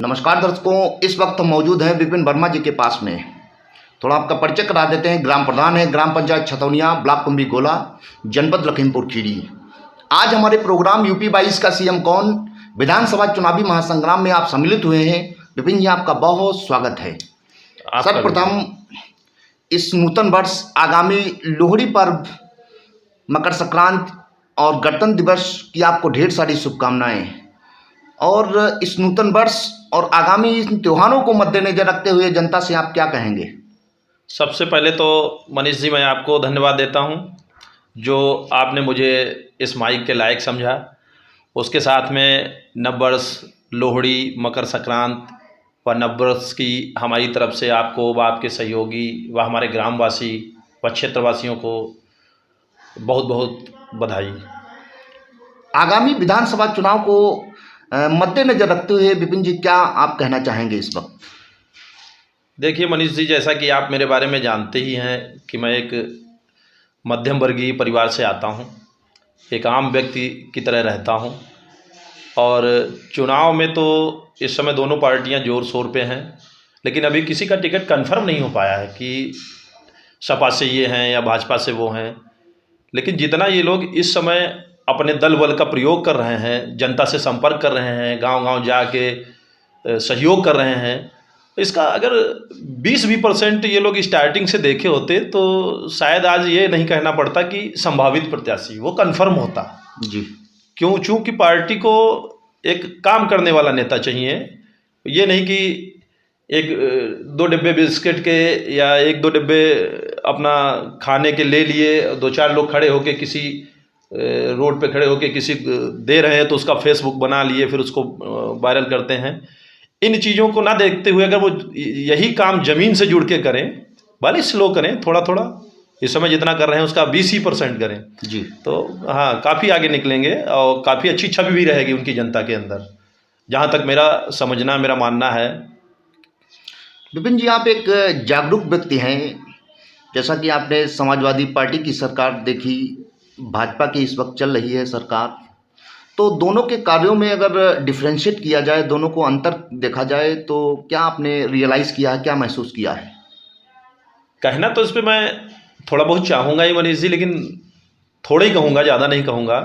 नमस्कार दर्शकों, इस वक्त हम मौजूद हैं विपिन वर्मा जी के पास में। थोड़ा आपका परिचय करा देते हैं। ग्राम प्रधान है ग्राम पंचायत छतौनिया, ब्लॉक कुंभी गोला, जनपद लखीमपुर खीरी। आज हमारे प्रोग्राम यूपी 22 का सीएम कौन विधानसभा चुनावी महासंग्राम में आप सम्मिलित हुए हैं। विपिन जी, आपका बहुत स्वागत है। सर्वप्रथम इस नूतन वर्ष आगामी लोहड़ी पर्व, मकर संक्रांति और गणतंत्र दिवस की आपको ढेर सारी शुभकामनाएं। और इस नूतन वर्ष और आगामी इन त्योहारों को मद्देनजर रखते हुए जनता से आप क्या कहेंगे? सबसे पहले तो मनीष जी, मैं आपको धन्यवाद देता हूं जो आपने मुझे इस माइक के लायक समझा। उसके साथ में नववर्ष, लोहड़ी, मकर संक्रांति व नववर्ष की हमारी तरफ से आपको व आपके सहयोगी व हमारे ग्रामवासी व क्षेत्रवासियों को बहुत बहुत बधाई। आगामी विधानसभा चुनाव को मद्देनजर रखते हुए विपिन जी क्या आप कहना चाहेंगे इस वक्त? देखिए मनीष जी, जैसा कि आप मेरे बारे में जानते ही हैं कि मैं एक मध्यम वर्गीय परिवार से आता हूं, एक आम व्यक्ति की तरह रहता हूं। और चुनाव में तो इस समय दोनों पार्टियां जोर शोर पे हैं, लेकिन अभी किसी का टिकट कंफर्म नहीं हो पाया है कि सपा से ये हैं या भाजपा से वो हैं। लेकिन जितना ये लोग इस समय अपने दल बल का प्रयोग कर रहे हैं, जनता से संपर्क कर रहे हैं, गांव-गांव जाके सहयोग कर रहे हैं, इसका अगर 20% ये लोग स्टार्टिंग से देखे होते तो शायद आज ये नहीं कहना पड़ता कि संभावित प्रत्याशी, वो कन्फर्म होता जी। क्यों? चूँकि पार्टी को एक काम करने वाला नेता चाहिए। ये नहीं कि एक 2 डिब्बे बिस्किट के या 1-2 डिब्बे अपना खाने के ले लिए, 2-4 लोग खड़े होके किसी रोड पे खड़े होके किसी दे रहे हैं तो उसका फेसबुक बना लिए, फिर उसको वायरल करते हैं। इन चीज़ों को ना देखते हुए अगर वो यही काम ज़मीन से जुड़ के करें, भले स्लो करें, थोड़ा थोड़ा इस समय जितना कर रहे हैं उसका 20% करें जी, तो हाँ, काफ़ी आगे निकलेंगे और काफ़ी अच्छी छवि भी रहेगी उनकी जनता के अंदर, जहाँ तक मेरा समझना, मेरा मानना है। विपिन जी, आप एक जागरूक व्यक्ति हैं। जैसा कि आपने समाजवादी पार्टी की सरकार देखी, भाजपा की इस वक्त चल रही है सरकार, तो दोनों के कार्यों में अगर डिफ्रेंशिएट किया जाए, दोनों को अंतर देखा जाए, तो क्या आपने रियलाइज़ किया है, क्या महसूस किया है? कहना तो इस पर मैं थोड़ा बहुत चाहूँगा ही मनीष जी, लेकिन थोड़ा ही कहूँगा, ज़्यादा नहीं कहूँगा।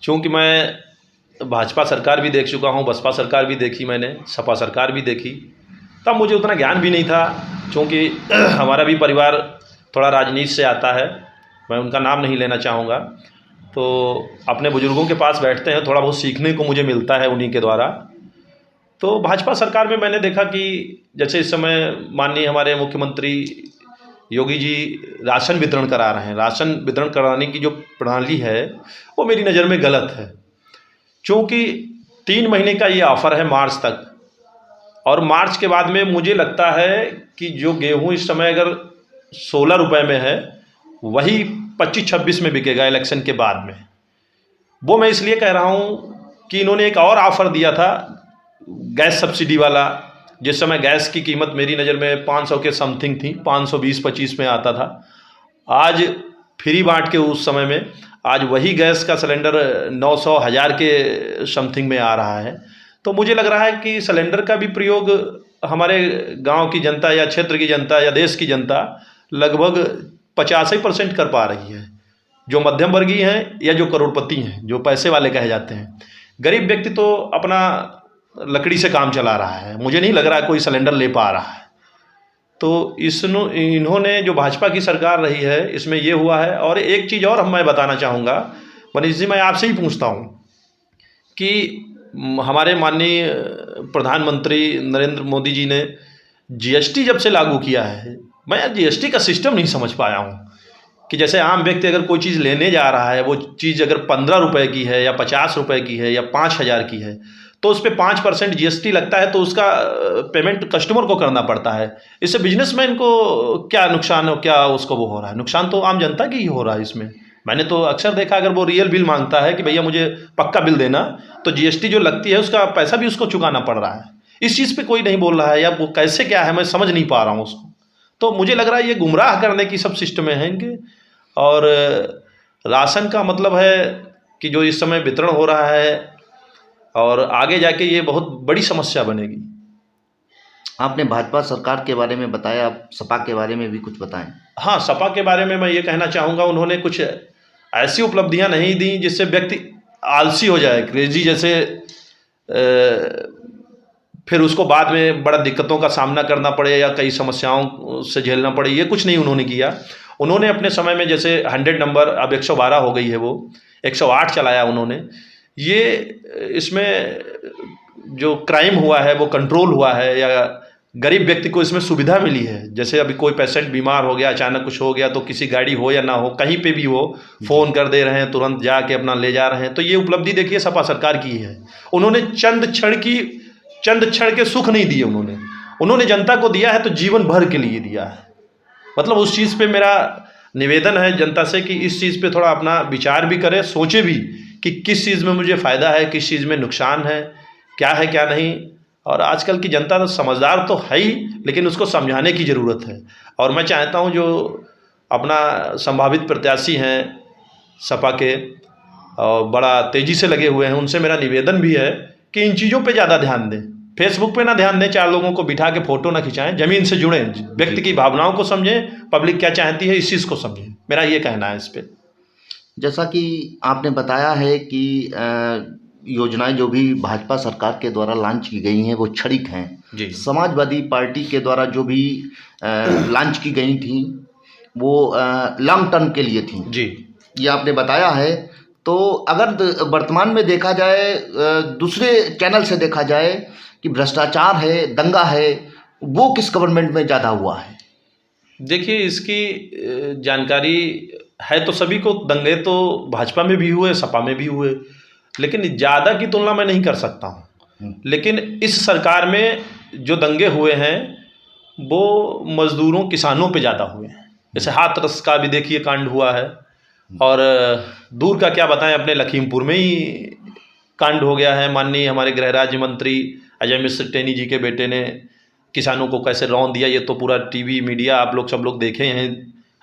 चूँकि मैं भाजपा सरकार भी देख चुका हूँ, बसपा सरकार भी देखी मैंने, सपा सरकार भी देखी, तब मुझे उतना ज्ञान भी नहीं था। चूँकि हमारा भी परिवार थोड़ा राजनीति से आता है, मैं उनका नाम नहीं लेना चाहूँगा। तो अपने बुजुर्गों के पास बैठते हैं, थोड़ा बहुत सीखने को मुझे मिलता है उन्हीं के द्वारा। तो भाजपा सरकार में मैंने देखा कि जैसे इस समय माननीय हमारे मुख्यमंत्री योगी जी राशन वितरण करा रहे हैं, राशन वितरण कराने की जो प्रणाली है वो मेरी नज़र में गलत है। क्योंकि 3 महीने का ये ऑफ़र है मार्च तक, और मार्च के बाद में मुझे लगता है कि जो गेहूँ इस समय अगर 16 रुपये में है, वही 25-26 में बिकेगा इलेक्शन के बाद में। वो मैं इसलिए कह रहा हूँ कि इन्होंने एक और ऑफ़र दिया था गैस सब्सिडी वाला, जिस समय गैस की कीमत मेरी नज़र में 500 के समथिंग थी, 520-25 में आता था। आज फ्री बांट के उस समय में आज वही गैस का सिलेंडर 900-1000 के समथिंग में आ रहा है। तो मुझे लग रहा है कि सिलेंडर का भी प्रयोग हमारे गांव की जनता या क्षेत्र की जनता या देश की जनता लगभग 85% कर पा रही है, जो मध्यम वर्गीय हैं या जो करोड़पति हैं, जो पैसे वाले कहे जाते हैं। गरीब व्यक्ति तो अपना लकड़ी से काम चला रहा है, मुझे नहीं लग रहा है कोई सिलेंडर ले पा रहा है। तो इन्होंने जो भाजपा की सरकार रही है इसमें ये हुआ है। और एक चीज़ और मैं बताना चाहूँगा मनीष जी, मैं आपसे ही पूछता हूँ कि हमारे माननीय प्रधानमंत्री नरेंद्र मोदी जी ने जीएसटी जब से लागू किया है, मैं जीएसटी का सिस्टम नहीं समझ पाया हूँ कि जैसे आम व्यक्ति अगर कोई चीज़ लेने जा रहा है, वो चीज़ अगर 15 रुपये की है या 50 रुपये की है या 5000 की है, तो उस पर 5% जीएसटी लगता है, तो उसका पेमेंट कस्टमर को करना पड़ता है। इससे बिजनेसमैन को क्या नुकसान हो, क्या उसको वो हो रहा है? नुकसान तो आम जनता की ही हो रहा है इसमें। मैंने तो अक्सर देखा, अगर वो रियल बिल मांगता है कि भैया मुझे पक्का बिल देना, तो जीएसटी जो लगती है उसका पैसा भी उसको चुकाना पड़ रहा है। इस चीज़ पे कोई नहीं बोल रहा है, या वो कैसे क्या है मैं समझ नहीं पा रहा हूँ उसको। तो मुझे लग रहा है ये गुमराह करने की सब सिस्टम है इनके। और राशन का मतलब है कि जो इस समय वितरण हो रहा है, और आगे जाके ये बहुत बड़ी समस्या बनेगी। आपने भाजपा सरकार के बारे में बताया, आप सपा के बारे में भी कुछ बताएं। हाँ, सपा के बारे में मैं ये कहना चाहूँगा, उन्होंने कुछ ऐसी उपलब्धियां नहीं दी जिससे व्यक्ति आलसी हो जाए, क्रेजी जैसे, फिर उसको बाद में बड़ा दिक्कतों का सामना करना पड़े या कई समस्याओं से झेलना पड़े, ये कुछ नहीं उन्होंने किया। उन्होंने अपने समय में जैसे 100 नंबर, अब 112 हो गई है, वो 108 चलाया उन्होंने। ये इसमें जो क्राइम हुआ है वो कंट्रोल हुआ है, या गरीब व्यक्ति को इसमें सुविधा मिली है। जैसे अभी कोई पेशेंट बीमार हो गया, अचानक कुछ हो गया, तो किसी गाड़ी हो या ना हो, कहीं पे भी हो, फ़ोन कर दे रहे हैं, तुरंत जाके अपना ले जा रहे हैं। तो ये उपलब्धि देखिए सपा सरकार की है। उन्होंने चंद क्षण के सुख नहीं दिए, उन्होंने जनता को दिया है तो जीवन भर के लिए दिया है। मतलब उस चीज़ पे मेरा निवेदन है जनता से कि इस चीज़ पे थोड़ा अपना विचार भी करे, सोचे भी कि किस चीज़ में मुझे फ़ायदा है, किस चीज़ में नुकसान है क्या नहीं। और आजकल की जनता तो समझदार तो है ही, लेकिन उसको समझाने की ज़रूरत है। और मैं चाहता हूँ जो अपना संभावित प्रत्याशी हैं सपा के और बड़ा तेज़ी से लगे हुए हैं, उनसे मेरा निवेदन भी है कि इन चीज़ों पे ज़्यादा ध्यान दें। फेसबुक पे ना ध्यान दें, 4 लोगों को बिठा के फ़ोटो ना खिंचाएं, ज़मीन से जुड़ें, व्यक्ति की भावनाओं को समझें, पब्लिक क्या चाहती है इस चीज़ को समझें। मेरा ये कहना है इस पर। जैसा कि आपने बताया है कि योजनाएं जो भी भाजपा सरकार के द्वारा लॉन्च की गई हैं वो क्षणिक हैं। जी। समाजवादी पार्टी के द्वारा जो भी लॉन्च की गई थी वो लॉन्ग टर्म के लिए थी जी, ये आपने बताया है। तो अगर वर्तमान में देखा जाए, दूसरे चैनल से देखा जाए कि भ्रष्टाचार है, दंगा है, वो किस गवर्नमेंट में ज़्यादा हुआ है? देखिए इसकी जानकारी है तो सभी को, दंगे तो भाजपा में भी हुए, सपा में भी हुए, लेकिन ज़्यादा की तुलना मैं नहीं कर सकता हूँ। लेकिन इस सरकार में जो दंगे हुए हैं वो मज़दूरों, किसानों पे ज़्यादा हुए हैं। जैसे हाथरस का भी देखिए कांड हुआ है, और दूर का क्या बताएं, अपने लखीमपुर में ही कांड हो गया है। माननीय हमारे गृह राज्य मंत्री अजय मिश्र टेनी जी के बेटे ने किसानों को कैसे रौंद दिया, ये तो पूरा टीवी मीडिया आप लोग सब लोग देखे हैं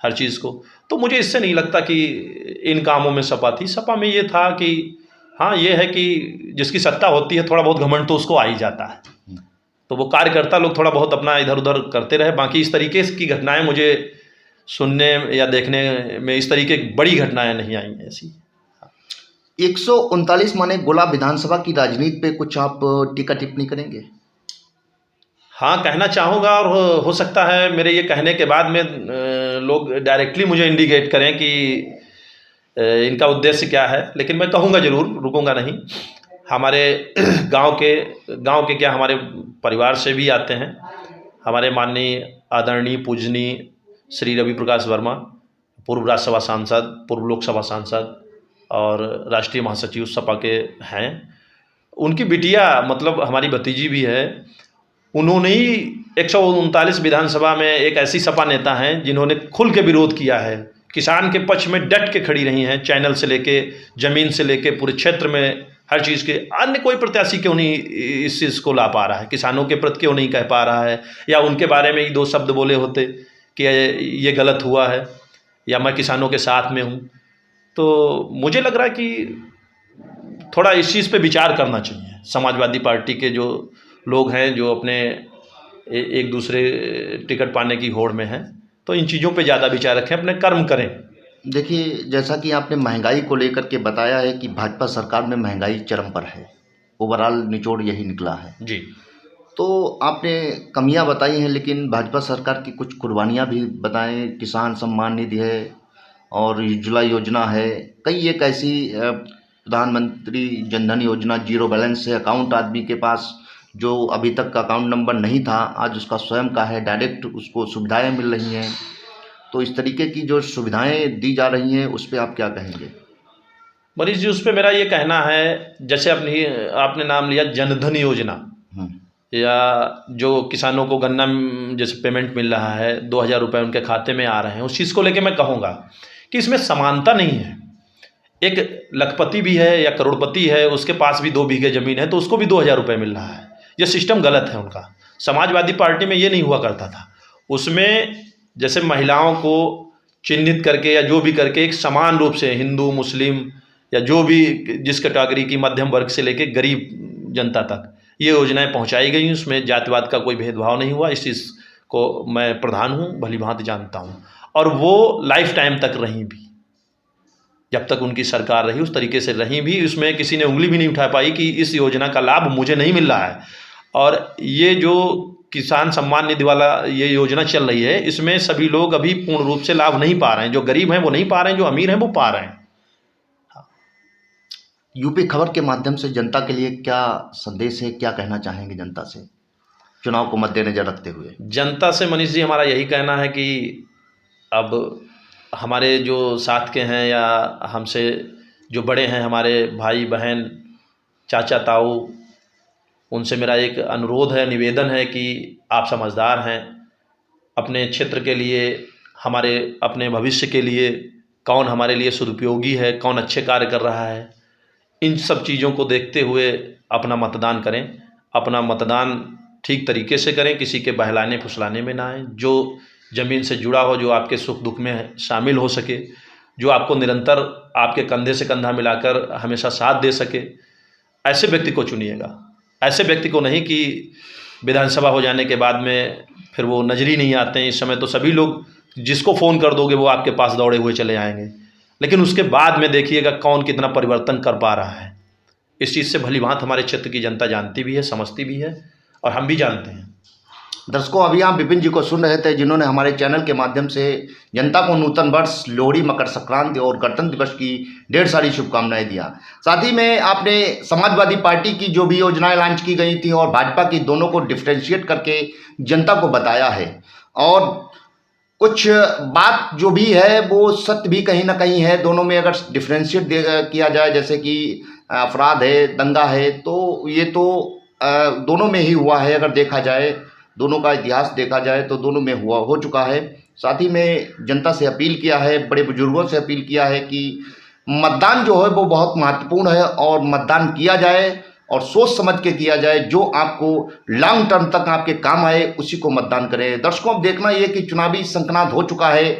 हर चीज़ को। तो मुझे इससे नहीं लगता कि इन कामों में सपा थी। सपा में ये था कि हाँ, ये है कि जिसकी सत्ता होती है थोड़ा बहुत घमंड तो उसको आ ही जाता है, तो वो कार्यकर्ता लोग थोड़ा बहुत अपना इधर उधर करते रहे। बाकी इस तरीके की घटनाएं मुझे सुनने या देखने में, इस तरीके की बड़ी घटनाएं नहीं आई हैं ऐसी। 139 माने गोला विधानसभा की राजनीति पे कुछ आप टीका टिप्पणी करेंगे? हाँ, कहना चाहूँगा, और हो सकता है मेरे ये कहने के बाद में लोग डायरेक्टली मुझे इंडिकेट करें कि इनका उद्देश्य क्या है, लेकिन मैं कहूँगा ज़रूर, रुकूंगा नहीं। हमारे गांव के क्या, हमारे परिवार से भी आते हैं। हमारे माननीय आदरणीय पूजनीय श्री रवि प्रकाश वर्मा, पूर्व राज्यसभा सांसद, पूर्व लोकसभा सांसद और राष्ट्रीय महासचिव सपा के हैं। उनकी बिटिया, मतलब हमारी भतीजी भी है, उन्होंने ही 139 विधानसभा में एक ऐसी सपा नेता हैं जिन्होंने खुल के विरोध किया है, किसान के पक्ष में डट के खड़ी रही हैं, चैनल से लेके, ज़मीन से लेके, पूरे क्षेत्र में हर चीज़ के। अन्य कोई प्रत्याशी क्यों नहीं इस चीज़ को ला पा रहा है, किसानों के प्रति क्यों नहीं कह पा रहा है, या उनके बारे में ही 2 शब्द बोले होते कि ये गलत हुआ है या मैं किसानों के साथ में हूँ। तो मुझे लग रहा है कि थोड़ा इस चीज़ पे विचार करना चाहिए। समाजवादी पार्टी के जो लोग हैं जो अपने एक दूसरे टिकट पाने की होड़ में हैं, तो इन चीज़ों पे ज़्यादा विचार रखें, अपने कर्म करें। देखिए, जैसा कि आपने महंगाई को लेकर के बताया है कि भाजपा सरकार में महंगाई चरम पर है, ओवरऑल निचोड़ यही निकला है जी। तो आपने कमियां बताई हैं, लेकिन भाजपा सरकार की कुछ कुर्बानियां भी बताएं। किसान सम्मान निधि है और उज्ज्वला योजना है, कई एक ऐसी प्रधानमंत्री जनधन योजना, जीरो बैलेंस है अकाउंट आदमी के पास, जो अभी तक का अकाउंट नंबर नहीं था आज उसका स्वयं का है, डायरेक्ट उसको सुविधाएं मिल रही हैं। तो इस तरीके की जो सुविधाएं दी जा रही हैं उस पर आप क्या कहेंगे? मनीष जी, उस पर मेरा ये कहना है, जैसे आपने नाम लिया जनधन योजना, या जो किसानों को गन्ना जैसे पेमेंट मिल रहा है, 2000 रुपये उनके खाते में आ रहे हैं, उस चीज़ को लेके मैं कहूँगा कि इसमें समानता नहीं है। एक लखपति भी है या करोड़पति है, उसके पास भी 2 बीघे ज़मीन है तो उसको भी 2000 रुपये मिल रहा है। ये सिस्टम गलत है उनका। समाजवादी पार्टी में ये नहीं हुआ करता था। उसमें जैसे महिलाओं को चिन्हित करके या जो भी करके एक समान रूप से हिंदू, मुस्लिम या जो भी जिस कैटेगरी की, मध्यम वर्ग से लेके गरीब जनता तक ये योजनाएं पहुंचाई गई, उसमें जातिवाद का कोई भेदभाव नहीं हुआ। इस चीज़ को मैं प्रधान हूँ, भली भांति जानता हूँ, और वो लाइफ टाइम तक रहीं भी, जब तक उनकी सरकार रही उस तरीके से रहीं भी। उसमें किसी ने उंगली भी नहीं उठा पाई कि इस योजना का लाभ मुझे नहीं मिल रहा है। और ये जो किसान सम्मान निधि वाला ये योजना चल रही है, इसमें सभी लोग अभी पूर्ण रूप से लाभ नहीं पा रहे हैं। जो गरीब हैं वो नहीं पा रहे हैं, जो अमीर हैं वो पा रहे हैं। यूपी खबर के माध्यम से जनता के लिए क्या संदेश है, क्या कहना चाहेंगे जनता से चुनाव को मद्देनजर रखते हुए? जनता से मनीष जी हमारा यही कहना है कि अब हमारे जो साथ के हैं या हमसे जो बड़े हैं, हमारे भाई बहन चाचा ताऊ, उनसे मेरा एक अनुरोध है, निवेदन है कि आप समझदार हैं, अपने क्षेत्र के लिए, हमारे अपने भविष्य के लिए कौन हमारे लिए सदुपयोगी है, कौन अच्छे कार्य कर रहा है, इन सब चीज़ों को देखते हुए अपना मतदान करें। अपना मतदान ठीक तरीके से करें, किसी के बहलाने फुसलाने में ना आए। जो ज़मीन से जुड़ा हो, जो आपके सुख दुख में शामिल हो सके, जो आपको निरंतर आपके कंधे से कंधा मिलाकर हमेशा साथ दे सके, ऐसे व्यक्ति को चुनिएगा। ऐसे व्यक्ति को नहीं कि विधानसभा हो जाने के बाद में फिर वो नजर ही नहीं आते हैं। इस समय तो सभी लोग, जिसको फ़ोन कर दोगे वो आपके पास दौड़े हुए चले आएंगे, लेकिन उसके बाद में देखिएगा कौन कितना परिवर्तन कर पा रहा है। इस चीज़ से भली भांति हमारे क्षेत्र की जनता जानती भी है, समझती भी है, और हम भी जानते हैं। दर्शकों, अभी आप विपिन जी को सुन रहे थे, जिन्होंने हमारे चैनल के माध्यम से जनता को नूतन वर्ष, लोहड़ी, मकर संक्रांति और गणतंत्र दिवस की ढेर सारी शुभकामनाएं दिया। साथ ही में आपने समाजवादी पार्टी की जो भी योजनाएं लॉन्च की गई थी और भाजपा की, दोनों को डिफ्रेंशिएट करके जनता को बताया है। और कुछ बात जो भी है वो सत्य भी कहीं ना कहीं है। दोनों में अगर डिफ्रेंशिएट किया जाए, जैसे कि अपराध है, दंगा है, तो ये तो दोनों में ही हुआ है। अगर देखा जाए, दोनों का इतिहास देखा जाए तो दोनों में हो चुका है। साथ ही में जनता से अपील किया है, बड़े बुजुर्गों से अपील किया है कि मतदान जो है वो बहुत महत्वपूर्ण है और मतदान किया जाए और सोच समझ के किया जाए। जो आपको लॉन्ग टर्म तक आपके काम आए उसी को मतदान करें। दर्शकों, अब देखना ये कि चुनावी संक्रांत हो चुका है,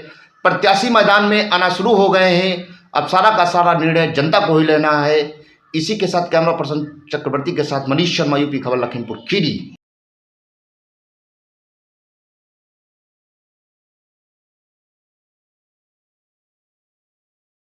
प्रत्याशी मैदान में आना शुरू हो गए हैं। अब सारा का सारा निर्णय जनता को ही लेना है। इसी के साथ कैमरा पर्सन चक्रवर्ती के साथ मनीष शर्मा, यूपी खबर, लखीमपुर खीरी।